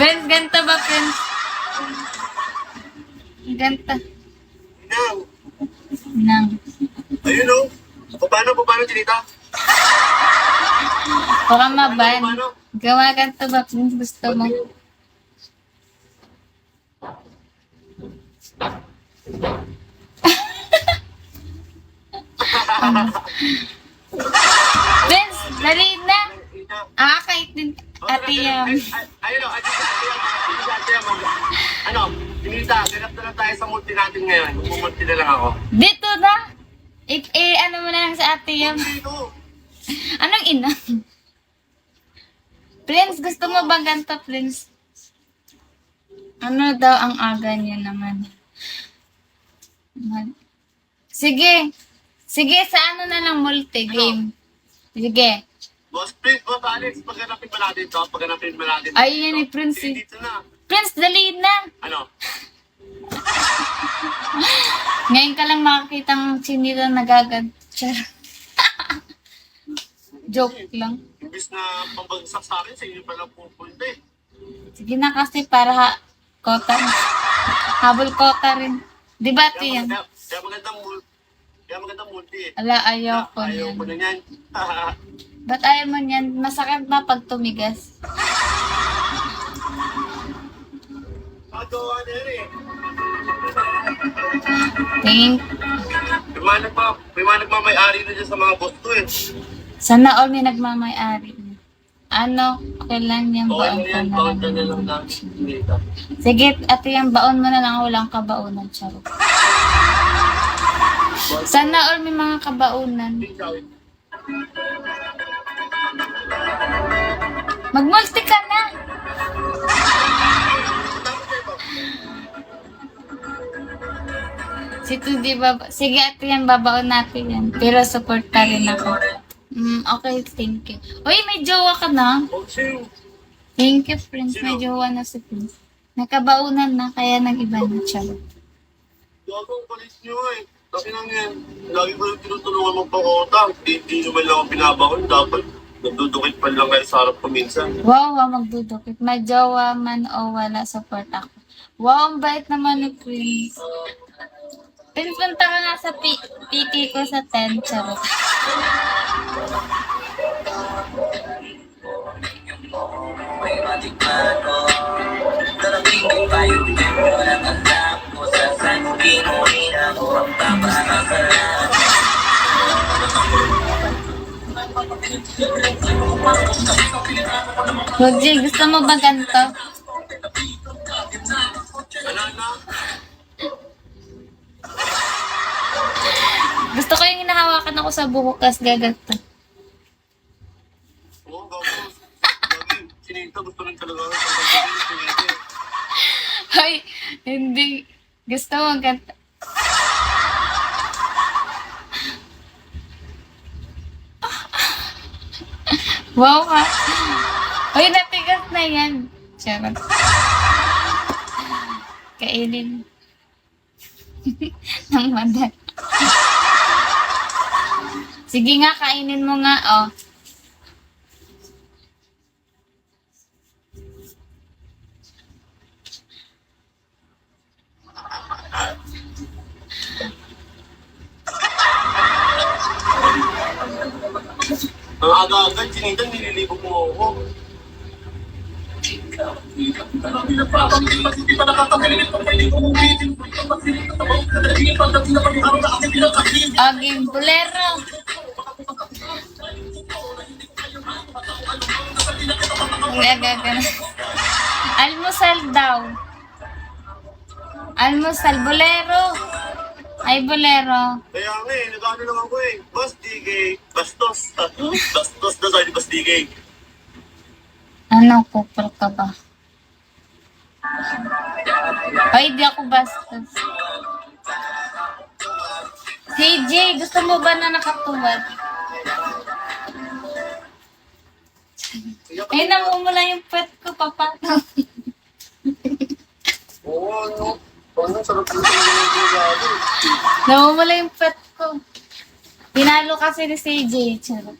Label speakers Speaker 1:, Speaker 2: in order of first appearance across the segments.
Speaker 1: Friends, ganta ba, friends? Ganta.
Speaker 2: Nang.
Speaker 1: Nang.
Speaker 2: Ayun o. Paano, Chinita?
Speaker 1: Baka maban. Gawa ganta ba, friends? Gusto mo? Friends, dali na. Kahit din. Ate Yam.
Speaker 2: Ayun o, ano, Chinita, ganap na lang tayo sa multi natin ngayon. Pumulti na lang ako.
Speaker 1: Dito na. Ano mo na lang sa Ate Yam.
Speaker 2: Dito.
Speaker 1: Anong ina? Prince, gusto mo bang ganito, Prince? Ano daw ang aga niya naman? Sige. Sige, sa ano na lang multi-game. Sige.
Speaker 2: Boss Alex, paghanapin ba natin ito? Paghanapin ba natin ito?
Speaker 1: Ay, yan ni Prince.
Speaker 2: Sige, dito na.
Speaker 1: Prince, dali na.
Speaker 2: Ano?
Speaker 1: Ngayon ka lang makakita ng chinila nagagadchar. Joke lang.
Speaker 2: Imbis na pambagsak sa akin, sa inyo pala pupunta eh.
Speaker 1: Sige na kasi para kota. Habol kota rin. Di ba, Tiyan?
Speaker 2: Kaya magandang multi eh.
Speaker 1: Ala, ayaw ko
Speaker 2: Ayaw
Speaker 1: yan.
Speaker 2: ko na yan.
Speaker 1: Ba't ayaw mo yan? Masakit ba pag tumigas?
Speaker 2: Magawa na yan eh.
Speaker 1: Think.
Speaker 2: May mga nagmamayari na dyan sa mga boss ko eh.
Speaker 1: Sana all may nagmamay-ari. Ano? Kailan yan
Speaker 2: Okay
Speaker 1: baon
Speaker 2: na
Speaker 1: ko
Speaker 2: yan,
Speaker 1: na
Speaker 2: bawal ka
Speaker 1: lang?
Speaker 2: na lang na. Chinita.
Speaker 1: Sige, ate yan, baon mo na lang. Walang kabaunan. Charot. Sana all may mga kabaunan. Mag-multi ka na! Di ba? Sige, ate yan, babaon natin yan. Pero support pa rin ako. Okay, thank you. Uy, may jowa ka na?
Speaker 2: Oh, sino?
Speaker 1: Thank you, Prince. May jowa na si Prince. Nakabaunan na, kaya nag-iba na siya.
Speaker 2: Gagawang palit nyo eh. Kasi nang yan, lagi ko yung tinutulungan magpakota. Hindi nyo man lang ako pinabakon. Dapat nagdudukit pa lang kayo sa harap ko minsan.
Speaker 1: Wow, magdudukit. May jowa man o wala, support ako. Wow, ang bait naman ni Prince. Prince, punta ka nga sa PT ko sa 10. Charot. Roji, gusto mo ba ganito?
Speaker 2: Ano?
Speaker 1: Gusto ko yung hinahawakan ako sa buhok kas gaganto.
Speaker 2: Oo, gagawin. Chinita, gusto rin talaga ako.
Speaker 1: Ay, hindi. Gusto mo ganito. Wow ka. Uy, natigas na yan. Charot. Kainin. Nang madal. Sige nga, kainin mo nga, oh.
Speaker 2: Ang aga-agad, Chinita, nililibog mo ako.
Speaker 1: Aging bulero. Gagagana. Almusal daw. Almusal, bolero. Ay, bolero.
Speaker 2: Kaya nga eh, nag-ano lang ako eh. Bas, digay. Bastos. Bastos na tayo, bas, digay.
Speaker 1: Ano, kupal ka ba? Ay, di ako bastos. CJ, gusto mo ba na nakatuwad? Ay, namumula yung pet ko, papano.
Speaker 2: Oo, ano? Ano, sarap yung ginagawa.
Speaker 1: Namumula yung pet ko. Pinalo kasi ni CJ. Charot.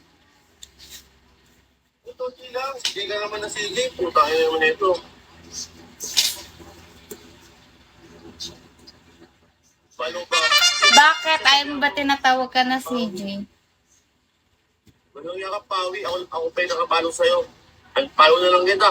Speaker 2: Ito, lang. Hindi ka naman na sige. Puta ka naman ito.
Speaker 1: mo ba tinatawag ka na CJ?
Speaker 2: Anong yakap, Pawi? Ako pa yung nakapalo sa'yo. Palo na lang kita.